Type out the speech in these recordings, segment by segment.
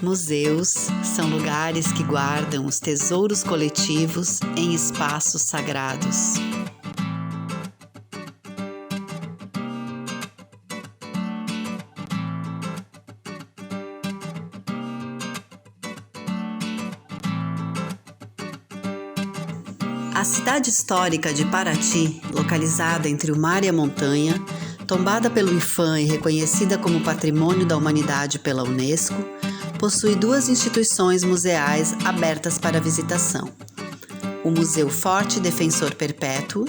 Museus são lugares que guardam os tesouros coletivos em espaços sagrados. A cidade histórica de Paraty, localizada entre o mar e a montanha, tombada pelo IPHAN e reconhecida como Patrimônio da Humanidade pela Unesco, possui duas instituições museais abertas para visitação: o Museu Forte Defensor Perpétuo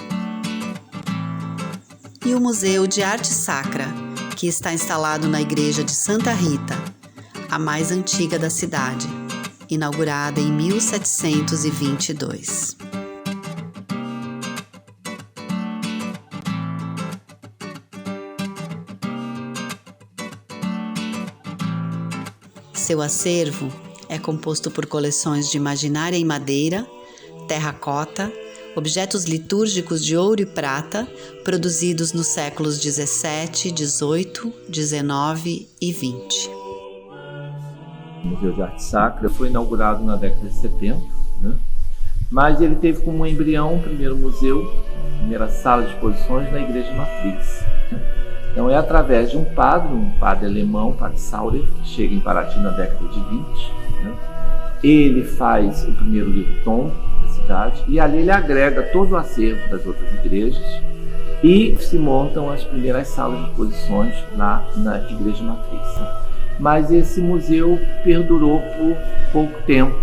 e o Museu de Arte Sacra, que está instalado na Igreja de Santa Rita, a mais antiga da cidade, inaugurada em 1722. Seu acervo é composto por coleções de imaginária em madeira, terracota, objetos litúrgicos de ouro e prata, produzidos nos séculos 17, 18, 19 e 20. O Museu de Arte Sacra foi inaugurado na década de 70, mas ele teve como embrião o primeiro museu, a primeira sala de exposições na Igreja Matriz. Então é através de um padre alemão, o padre Saurer, que chega em Paraty na década de 20. Ele faz o primeiro livro-tom da cidade e ali ele agrega todo o acervo das outras igrejas e se montam as primeiras salas de exposições lá na Igreja Matriz. Mas esse museu perdurou por pouco tempo,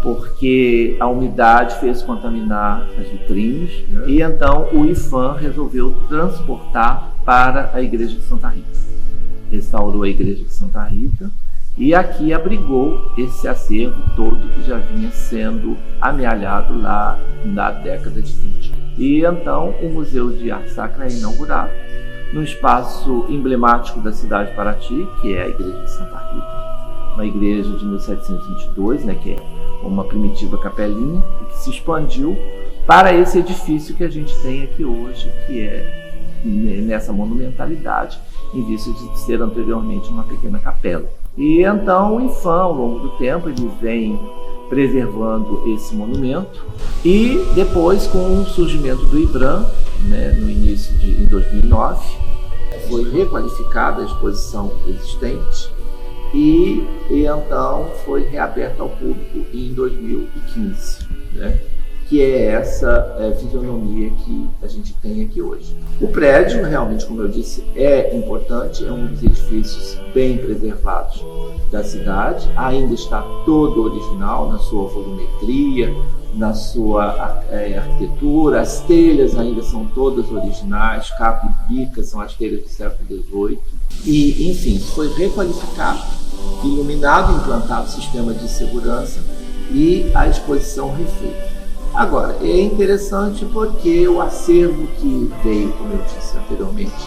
porque a umidade fez contaminar as vitrines e então o IPHAN resolveu transportar para a Igreja de Santa Rita. Restaurou a Igreja de Santa Rita e aqui abrigou esse acervo todo que já vinha sendo amealhado lá na década de 20. E então o Museu de Arte Sacra é inaugurado num espaço emblemático da cidade de Paraty, que é a Igreja de Santa Rita, uma igreja de 1722, que é uma primitiva capelinha, que se expandiu para esse edifício que a gente tem aqui hoje, que é nessa monumentalidade, em vista de ser anteriormente uma pequena capela. E então o IPHAN, ao longo do tempo, ele vem preservando esse monumento e depois, com o surgimento do IBRAM, no início em 2009, foi requalificada a exposição existente e então foi reaberta ao público em 2015, que é essa fisionomia que a gente tem aqui hoje. O prédio, realmente, como eu disse, é importante, é um dos edifícios bem preservados da cidade, ainda está todo original na sua volumetria, na sua arquitetura, as telhas ainda são todas originais, capa e bica são as telhas do século XVIII, e, enfim, foi requalificado, iluminado, implantado sistema de segurança e a exposição refeita. Agora, é interessante porque o acervo que veio, como eu disse anteriormente,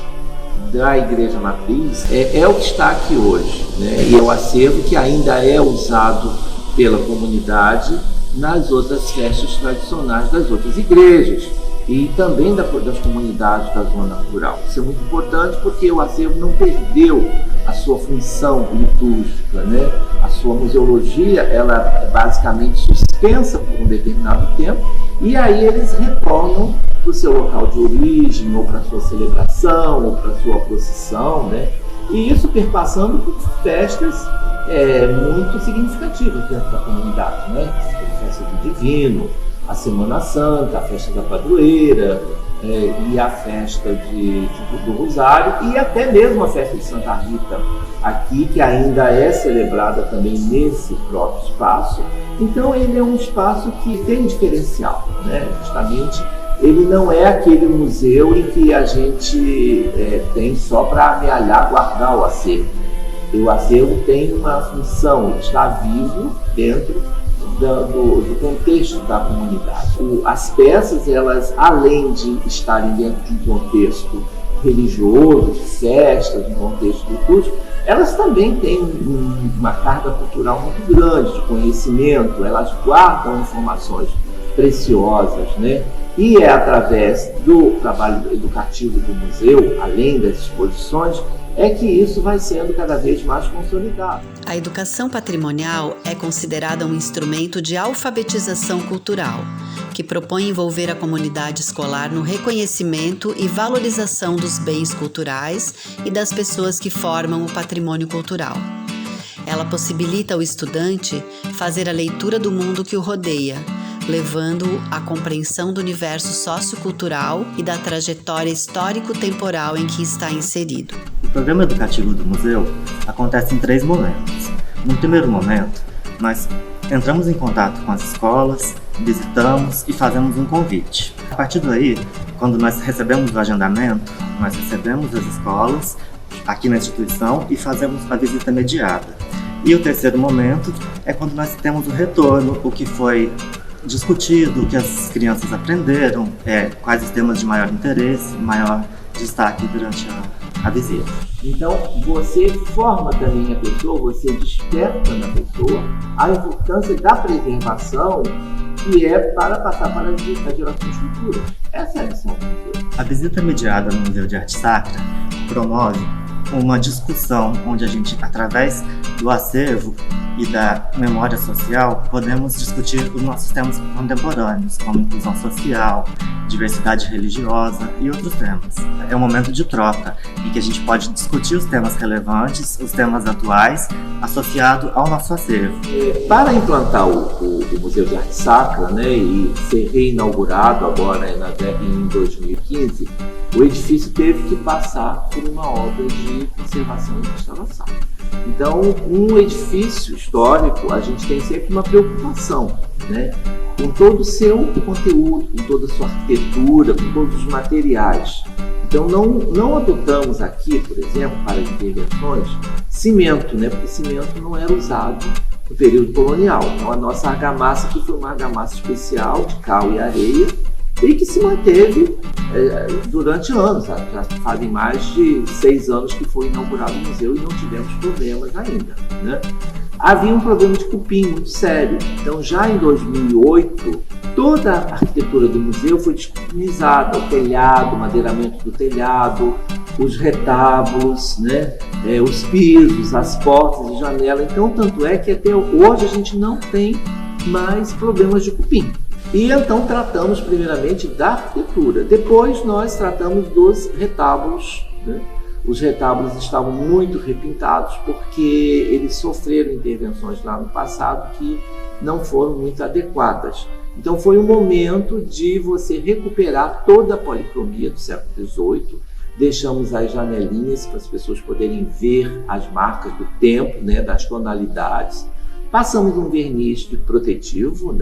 da Igreja Matriz é o que está aqui hoje, e é o acervo que ainda é usado pela comunidade nas outras festas tradicionais das outras igrejas e também das comunidades da zona rural. Isso é muito importante porque o acervo não perdeu a sua função litúrgica, A sua museologia, ela é basicamente suspensa por um determinado tempo e aí eles retornam para o seu local de origem, ou para a sua celebração, ou para a sua procissão, E isso perpassando por festas muito significativas dentro da comunidade, A festa do Divino, a Semana Santa, a festa da Padroeira, e a festa do Rosário e até mesmo a festa de Santa Rita aqui, que ainda é celebrada também nesse próprio espaço. Então ele é um espaço que tem diferencial, Justamente ele não é aquele museu em que a gente tem só para amealhar, guardar o acervo. O acervo tem uma função, ele está vivo dentro do contexto da comunidade. As peças, elas, além de estarem dentro de um contexto religioso, de festas, de um contexto litúrgico, elas também têm uma carga cultural muito grande de conhecimento, elas guardam informações preciosas, E é através do trabalho educativo do museu, além das exposições, é que isso vai sendo cada vez mais consolidado. A educação patrimonial é considerada um instrumento de alfabetização cultural, que propõe envolver a comunidade escolar no reconhecimento e valorização dos bens culturais e das pessoas que formam o patrimônio cultural. Ela possibilita ao estudante fazer a leitura do mundo que o rodeia, levando-o à compreensão do universo sociocultural e da trajetória histórico-temporal em que está inserido. O programa educativo do museu acontece em 3 momentos. No primeiro momento, nós entramos em contato com as escolas, visitamos e fazemos um convite. A partir daí, quando nós recebemos o agendamento, nós recebemos as escolas aqui na instituição e fazemos a visita mediada. E o terceiro momento é quando nós temos o retorno, o que foi discutido, o que as crianças aprenderam, quais os temas de maior interesse, maior destaque durante a visita. Então, você forma também a pessoa, você desperta na pessoa a importância da preservação, que é para passar para as gerações futuras. Essa é a missão do museu. A visita mediada no Museu de Arte Sacra promove uma discussão onde a gente, através do acervo e da memória social, podemos discutir os nossos temas contemporâneos, como inclusão social, diversidade religiosa e outros temas. É um momento de troca, em que a gente pode discutir os temas relevantes, os temas atuais, associado ao nosso acervo. Para implantar o Museu de Arte Sacra, e ser reinaugurado agora em 2015, o edifício teve que passar por uma obra de conservação e restauração. Então, um edifício histórico, a gente tem sempre uma preocupação, com todo o seu conteúdo, com toda a sua arquitetura, com todos os materiais. Então, não adotamos aqui, por exemplo, para as intervenções, cimento, porque cimento não era usado no período colonial. Então, a nossa argamassa aqui foi uma argamassa especial de cal e areia, e que se manteve durante anos. Já fazem mais de 6 anos que foi inaugurado o museu e não tivemos problemas ainda. Havia um problema de cupim muito sério. Então, já em 2008, toda a arquitetura do museu foi descupinizada. O telhado, o madeiramento do telhado, os retábulos, os pisos, as portas e janelas. Então, tanto é que até hoje a gente não tem mais problemas de cupim. E então tratamos primeiramente da arquitetura. Depois nós tratamos dos retábulos. Os retábulos estavam muito repintados porque eles sofreram intervenções lá no passado que não foram muito adequadas. Então foi um momento de você recuperar toda a policromia do século XVIII. Deixamos as janelinhas para as pessoas poderem ver as marcas do tempo, das tonalidades. Passamos um verniz protetivo,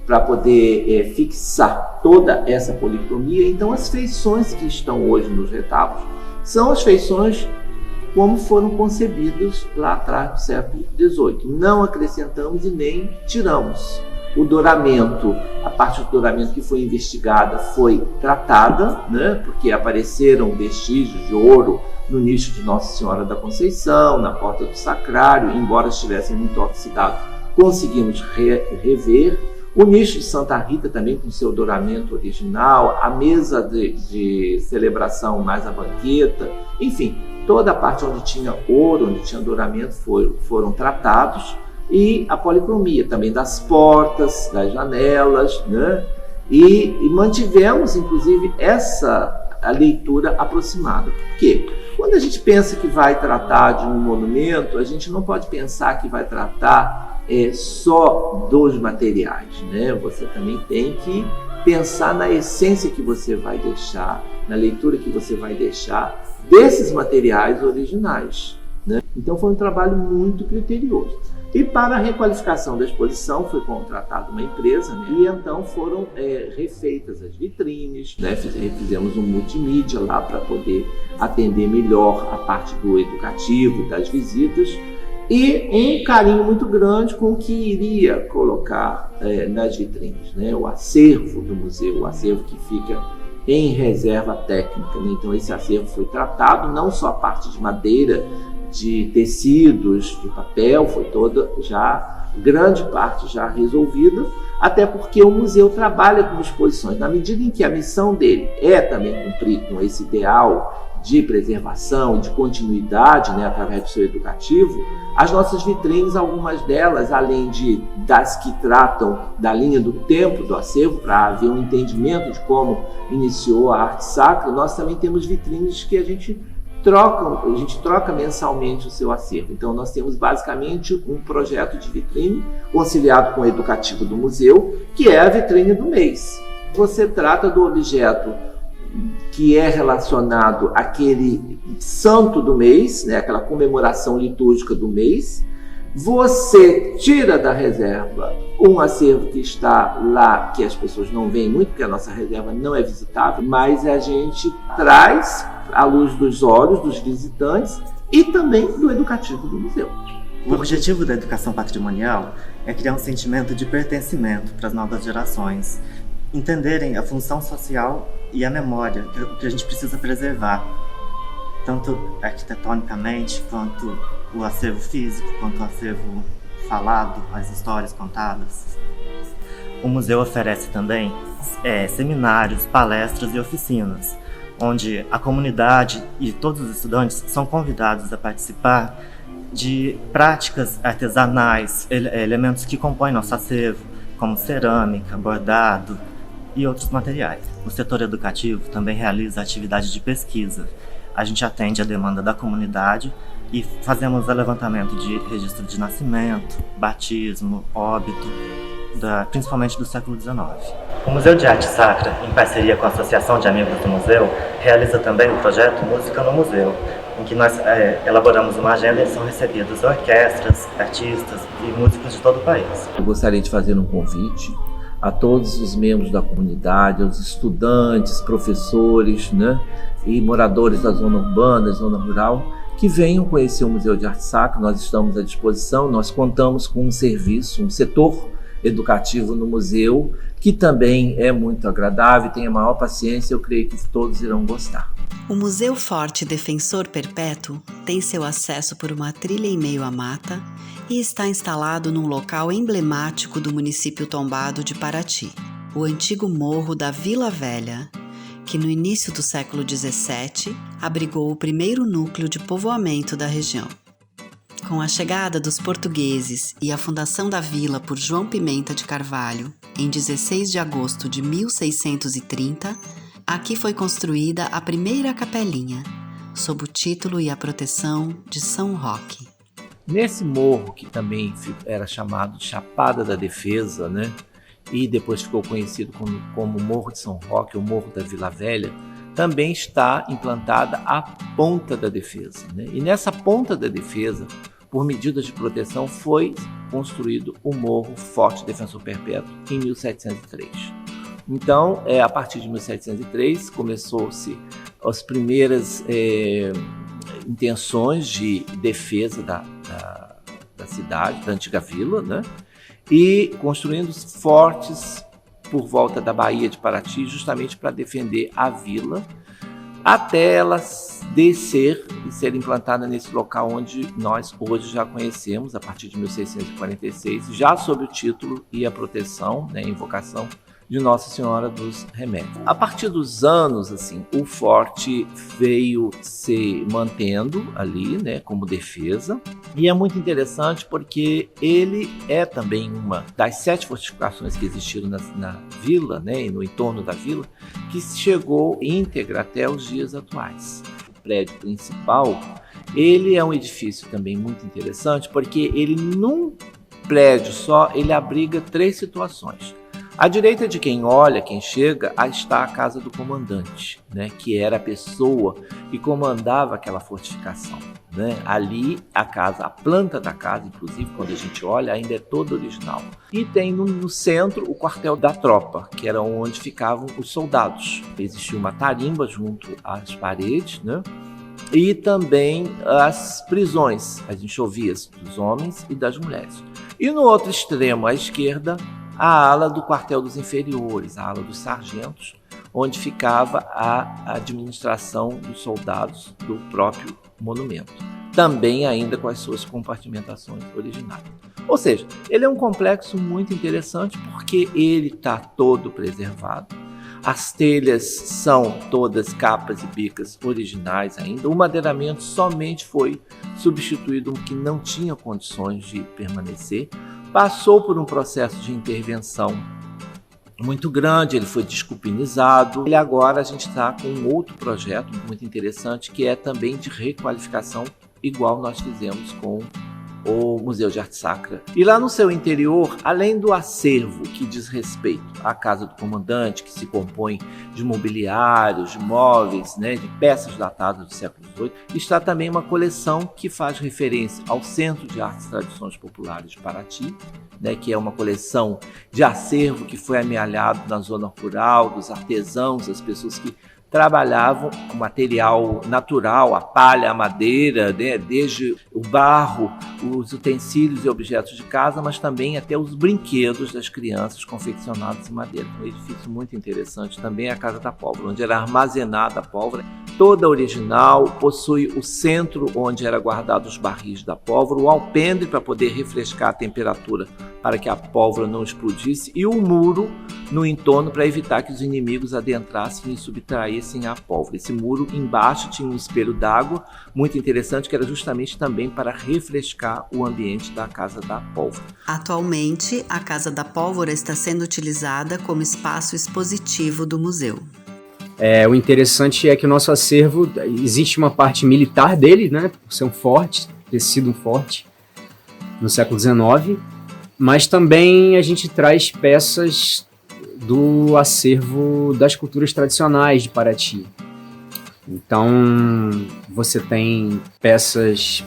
para poder fixar toda essa policromia. Então, as feições que estão hoje nos retábulos são as feições como foram concebidas lá atrás, no século XVIII. Não acrescentamos e nem tiramos. O douramento, a parte do douramento que foi investigada foi tratada, porque apareceram vestígios de ouro no nicho de Nossa Senhora da Conceição, na porta do sacrário, embora estivessem muito oxidados, conseguimos rever. O nicho de Santa Rita também com seu douramento original, a mesa de celebração mais a banqueta, enfim, toda a parte onde tinha ouro, onde tinha douramento foram tratados, e a policromia também das portas, das janelas, e mantivemos inclusive a leitura aproximada. Por quê? Quando a gente pensa que vai tratar de um monumento, a gente não pode pensar que vai tratar só dos materiais, Você também tem que pensar na essência que você vai deixar, na leitura que você vai deixar desses materiais originais, Então foi um trabalho muito criterioso. E para a requalificação da exposição foi contratada uma empresa, e então foram refeitas as vitrines, fizemos um multimídia lá para poder atender melhor a parte do educativo, das visitas, e um carinho muito grande com o que iria colocar nas vitrines, o acervo do museu, o acervo que fica em reserva técnica. Então esse acervo foi tratado, não só a parte de madeira, de tecidos, de papel, foi toda já grande parte já resolvida, até porque o museu trabalha com exposições. Na medida em que a missão dele é também cumprir com esse ideal de preservação, de continuidade, né, através do seu educativo, as nossas vitrines, algumas delas, além das que tratam da linha do tempo do acervo, para haver um entendimento de como iniciou a arte sacra, nós também temos vitrines que a gente troca mensalmente o seu acervo. Então nós temos basicamente um projeto de vitrine conciliado com o educativo do museu, que é a vitrine do mês. Você trata do objeto que é relacionado àquele santo do mês, né, aquela comemoração litúrgica do mês. Você tira da reserva um acervo que está lá, que as pessoas não veem muito, porque a nossa reserva não é visitável, mas a gente traz à luz dos olhos dos visitantes e também do educativo do museu. O objetivo da educação patrimonial é criar um sentimento de pertencimento para as novas gerações, entenderem a função social e a memória que a gente precisa preservar, tanto arquitetonicamente, quanto o acervo físico, quanto o acervo falado, as histórias contadas. O museu oferece também seminários, palestras e oficinas, onde a comunidade e todos os estudantes são convidados a participar de práticas artesanais, elementos que compõem nosso acervo, como cerâmica, bordado e outros materiais. O setor educativo também realiza atividade de pesquisa. A gente atende a demanda da comunidade e fazemos o levantamento de registro de nascimento, batismo, óbito, principalmente do século XIX. O Museu de Arte Sacra, em parceria com a Associação de Amigos do Museu, realiza também o projeto Música no Museu, em que nós elaboramos uma agenda e são recebidas orquestras, artistas e músicos de todo o país. Eu gostaria de fazer um convite a todos os membros da comunidade, aos estudantes, professores, né, e moradores da zona urbana, zona rural, que venham conhecer o Museu de Arte Sacra. Nós estamos à disposição, nós contamos com um serviço, um setor educativo no museu, que também é muito agradável, tem a maior paciência, eu creio que todos irão gostar. O Museu Forte Defensor Perpétuo tem seu acesso por uma trilha em meio à mata e está instalado num local emblemático do município tombado de Paraty, o antigo morro da Vila Velha, que no início do século XVII abrigou o primeiro núcleo de povoamento da região. Com a chegada dos portugueses e a fundação da vila por João Pimenta de Carvalho, em 16 de agosto de 1630, aqui foi construída a primeira capelinha, sob o título e a proteção de São Roque. Nesse morro, que também era chamado de Chapada da Defesa, né, e depois ficou conhecido como Morro de São Roque, ou Morro da Vila Velha, também está implantada a Ponta da Defesa, né? E nessa Ponta da Defesa, por medidas de proteção, foi construído o Morro Forte Defensor Perpétuo em 1703. Então, a partir de 1703, começou-se as primeiras intenções de defesa da cidade, da antiga vila, né? E construindo fortes por volta da Baía de Paraty, justamente para defender a vila, até ela descer e ser implantada nesse local onde nós hoje já conhecemos, a partir de 1646, já sob o título e a proteção, né, a invocação de Nossa Senhora dos Remédios. A partir dos anos, assim, o forte veio se mantendo ali, né, como defesa, e é muito interessante porque ele é também uma das 7 fortificações que existiram na vila, né, e no entorno da vila, que chegou íntegra até os dias atuais. O prédio principal, ele é um edifício também muito interessante porque ele, num prédio só, ele abriga 3 situações. À direita de quem olha, quem chega, está a casa do comandante, né, que era a pessoa que comandava aquela fortificação, né? Ali a casa, a planta da casa, inclusive quando a gente olha, ainda é toda original. E tem no centro o quartel da tropa, que era onde ficavam os soldados. Existia uma tarimba junto às paredes, né? E também as prisões, as enxovias dos homens e das mulheres. E no outro extremo, à esquerda, a ala do quartel dos inferiores, a ala dos sargentos, onde ficava a administração dos soldados do próprio monumento, também ainda com as suas compartimentações originais. Ou seja, ele é um complexo muito interessante porque ele está todo preservado. As telhas são todas capas e bicas originais ainda. O madeiramento somente foi substituído, que não tinha condições de permanecer. Passou por um processo de intervenção muito grande, ele foi desculpinizado. E agora a gente está com um outro projeto muito interessante, que é também de requalificação, igual nós fizemos com o Museu de Arte Sacra. E lá no seu interior, além do acervo que diz respeito à Casa do Comandante, que se compõe de mobiliários, de móveis, de peças datadas do século XVIII, está também uma coleção que faz referência ao Centro de Artes e Tradições Populares de Paraty, que é uma coleção de acervo que foi amealhado na zona rural, dos artesãos, das pessoas que trabalhavam o material natural, a palha, a madeira, desde o barro, os utensílios e objetos de casa, mas também até os brinquedos das crianças confeccionados em madeira. Um edifício muito interessante também é a Casa da Pólvora, onde era armazenada a pólvora, toda original, possui o centro onde era guardado os barris da pólvora, o alpendre para poder refrescar a temperatura para que a pólvora não explodisse e o muro no entorno para evitar que os inimigos adentrassem e subtraíssem a pólvora. Esse muro embaixo tinha um espelho d'água muito interessante, que era justamente também para refrescar o ambiente da Casa da Pólvora. Atualmente, a Casa da Pólvora está sendo utilizada como espaço expositivo do museu. O interessante é que o nosso acervo, existe uma parte militar dele, por ser um forte, ter sido um forte no século XIX, mas também a gente traz peças do acervo das culturas tradicionais de Paraty. Então, você tem peças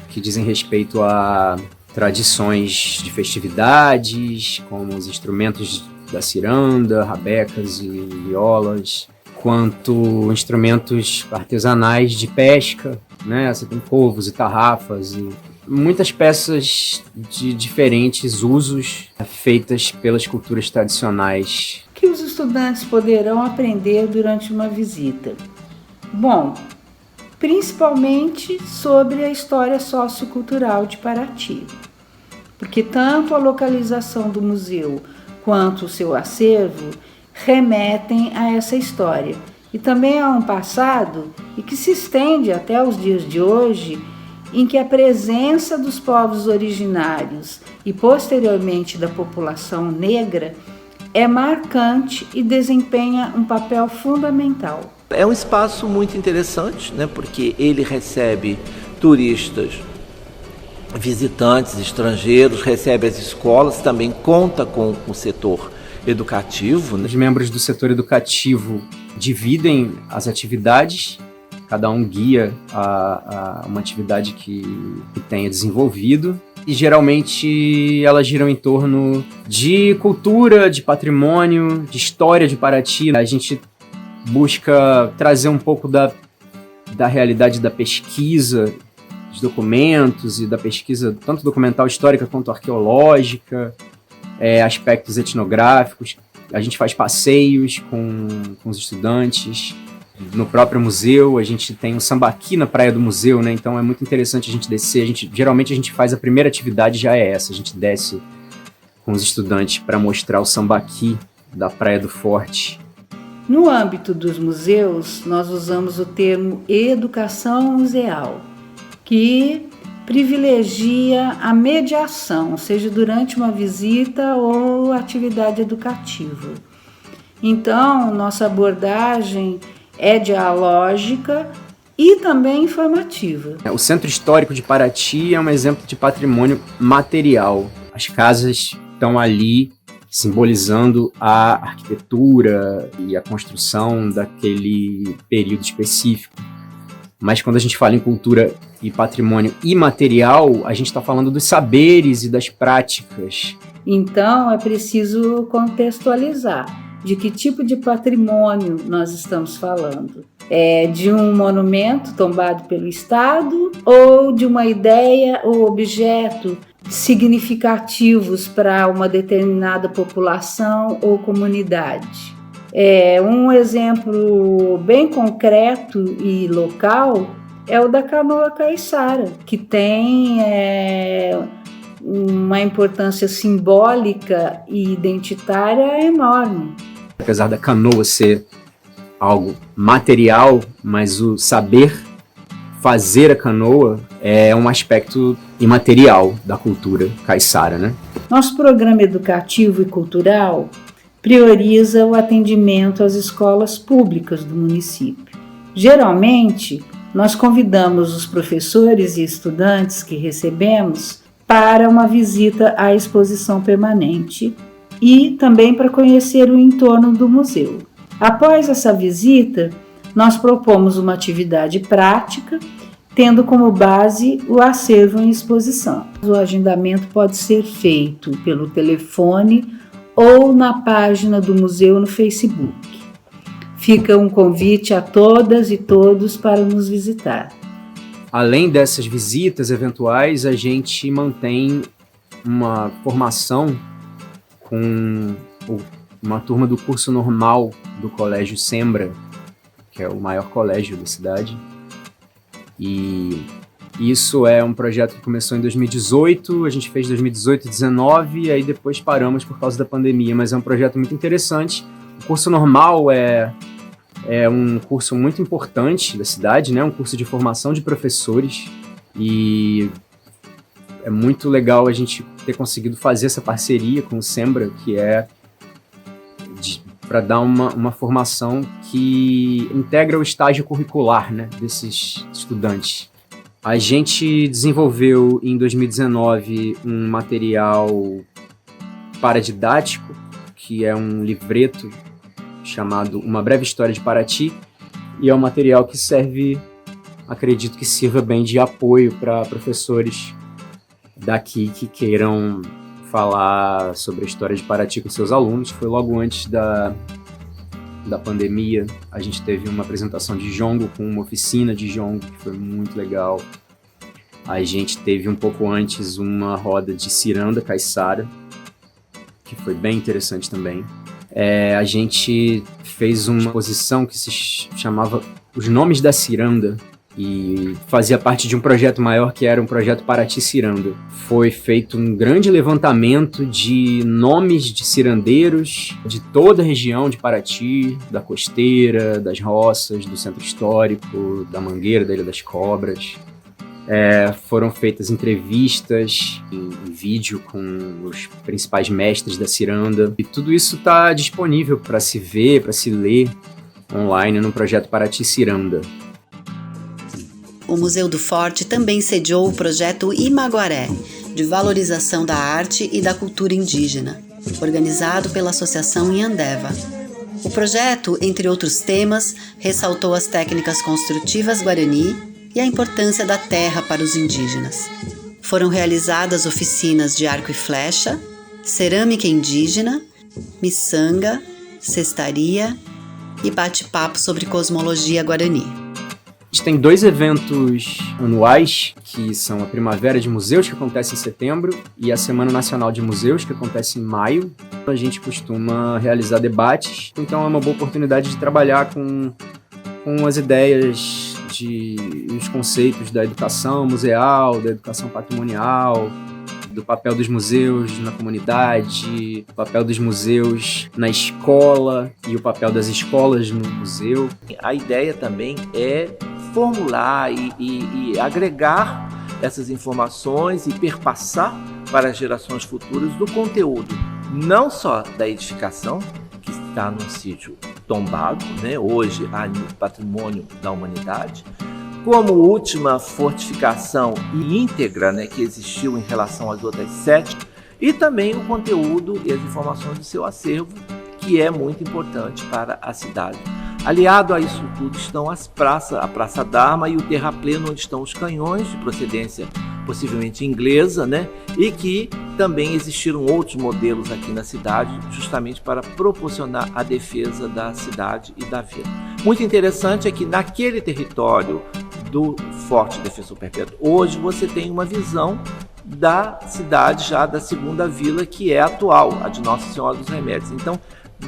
que dizem respeito a tradições de festividades, como os instrumentos da ciranda, rabecas e violas, quanto instrumentos artesanais de pesca, Você tem covos e tarrafas e muitas peças de diferentes usos feitas pelas culturas tradicionais. O que os estudantes poderão aprender durante uma visita? Bom, principalmente sobre a história sociocultural de Paraty, porque tanto a localização do museu quanto o seu acervo remetem a essa história e também a um passado e que se estende até os dias de hoje, em que a presença dos povos originários e posteriormente da população negra é marcante e desempenha um papel fundamental. É um espaço muito interessante, porque ele recebe turistas, visitantes, estrangeiros, recebe as escolas, também conta com o setor educativo. Os membros do setor educativo dividem as atividades, cada um guia a uma atividade que tenha desenvolvido. E geralmente elas giram em torno de cultura, de patrimônio, de história de Paraty. A gente busca trazer um pouco da realidade da pesquisa, dos documentos e da pesquisa tanto documental histórica quanto arqueológica, aspectos etnográficos. A gente faz passeios com os estudantes. No próprio museu, a gente tem um sambaqui na praia do museu, Então é muito interessante a gente descer. Geralmente a gente faz a primeira atividade já é essa. A gente desce com os estudantes para mostrar o sambaqui da Praia do Forte. No âmbito dos museus, nós usamos o termo educação museal, que privilegia a mediação, seja durante uma visita ou atividade educativa. Então, nossa abordagem é dialógica e também informativa. O Centro Histórico de Paraty é um exemplo de patrimônio material. As casas estão ali simbolizando a arquitetura e a construção daquele período específico. Mas quando a gente fala em cultura e patrimônio imaterial, a gente está falando dos saberes e das práticas. Então, é preciso contextualizar de que tipo de patrimônio nós estamos falando. De um monumento tombado pelo Estado ou de uma ideia ou objeto significativos para uma determinada população ou comunidade. Um exemplo bem concreto e local é o da canoa caiçara, que tem uma importância simbólica e identitária enorme. Apesar da canoa ser algo material, mas o saber fazer a canoa é um aspecto imaterial da cultura caiçara, né? Nosso programa educativo e cultural prioriza o atendimento às escolas públicas do município. Geralmente, nós convidamos os professores e estudantes que recebemos para uma visita à exposição permanente e também para conhecer o entorno do museu. Após essa visita, nós propomos uma atividade prática, tendo como base o acervo em exposição. O agendamento pode ser feito pelo telefone ou na página do museu no Facebook. Fica um convite a todas e todos para nos visitar. Além dessas visitas eventuais, a gente mantém uma formação com uma turma do curso normal do Colégio Sembra, que é o maior colégio da cidade. E isso é um projeto que começou em 2018, a gente fez 2018 e 2019, e aí depois paramos por causa da pandemia, mas é um projeto muito interessante. O curso normal é um curso muito importante da cidade, né? Um curso de formação de professores, e é muito legal a gente ter conseguido fazer essa parceria com o Sembra, que é para dar uma formação que integra o estágio curricular, né, desses estudantes. A gente desenvolveu em 2019 um material paradidático, que é um livreto chamado Uma Breve História de Paraty, e é um material que serve, acredito que sirva bem de apoio para professores daqui que queiram falar sobre a história de Paraty com seus alunos. Foi logo antes da pandemia, a gente teve uma apresentação de jongo com uma oficina de jongo, que foi muito legal. A gente teve um pouco antes uma roda de ciranda caiçara, que foi bem interessante também. A gente fez uma exposição que se chamava Os Nomes da Ciranda, e fazia parte de um projeto maior que era um projeto Paraty Ciranda. Foi feito um grande levantamento de nomes de cirandeiros de toda a região de Paraty, da Costeira, das Roças, do Centro Histórico, da Mangueira, da Ilha das Cobras. Foram feitas entrevistas em vídeo com os principais mestres da ciranda, e tudo isso está disponível para se ver, para se ler online no projeto Paraty Ciranda. O Museu do Forte também sediou o projeto Imaguaré, de valorização da arte e da cultura indígena, organizado pela Associação Inhandeva. O projeto, entre outros temas, ressaltou as técnicas construtivas guarani e a importância da terra para os indígenas. Foram realizadas oficinas de arco e flecha, cerâmica indígena, miçanga, cestaria e bate-papo sobre cosmologia guarani. A gente tem 2 eventos anuais, que são a Primavera de Museus, que acontece em setembro, e a Semana Nacional de Museus, que acontece em maio. A gente costuma realizar debates, então é uma boa oportunidade de trabalhar com as ideias os conceitos da educação museal, da educação patrimonial, do papel dos museus na comunidade, o papel dos museus na escola e o papel das escolas no museu. A ideia também é formular e agregar essas informações e perpassar para as gerações futuras do conteúdo, não só da edificação, que está num sítio tombado, né, hoje patrimônio da humanidade, como última fortificação íntegra, né, que existiu em relação às outras 7, e também o conteúdo e as informações do seu acervo, que é muito importante para a cidade. Aliado a isso tudo estão as praças, a Praça d'Arma e o terrapleno, onde estão os canhões de procedência possivelmente inglesa, né? E que também existiram outros modelos aqui na cidade, justamente para proporcionar a defesa da cidade e da vida. Muito interessante é que naquele território do Forte Defensor Perpétuo, hoje você tem uma visão da cidade já da segunda vila, que é a atual, a de Nossa Senhora dos Remédios. Então,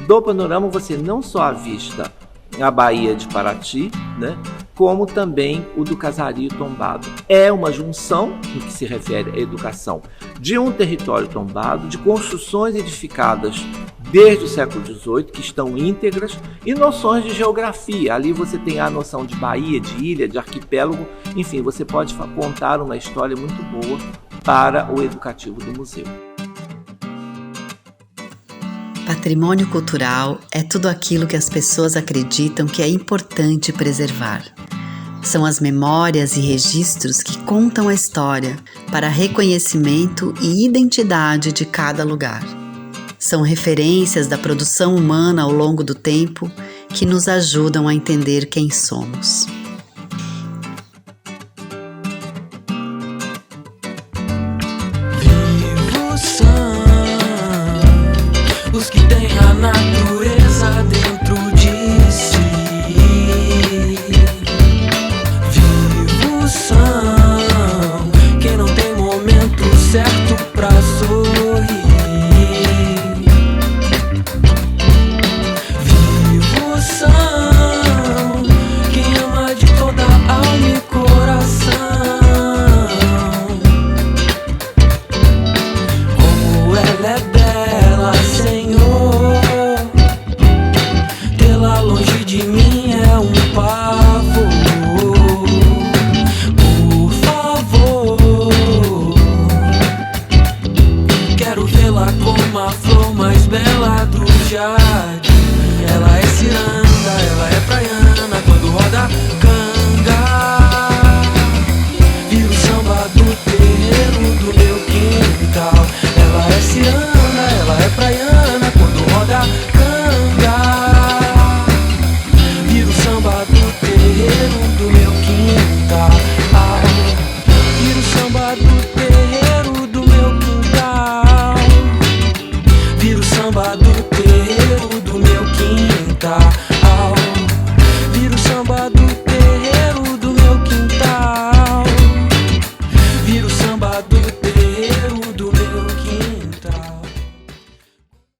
do panorama você não só avista a Baía de Paraty, né, como também o do Casario tombado. É uma junção, no que se refere à educação, de um território tombado, de construções edificadas desde o século XVIII, que estão íntegras, e noções de geografia. Ali você tem a noção de baía, de ilha, de arquipélago, enfim, você pode contar uma história muito boa para o educativo do museu. Patrimônio cultural é tudo aquilo que as pessoas acreditam que é importante preservar. São as memórias e registros que contam a história para reconhecimento e identidade de cada lugar. São referências da produção humana ao longo do tempo que nos ajudam a entender quem somos.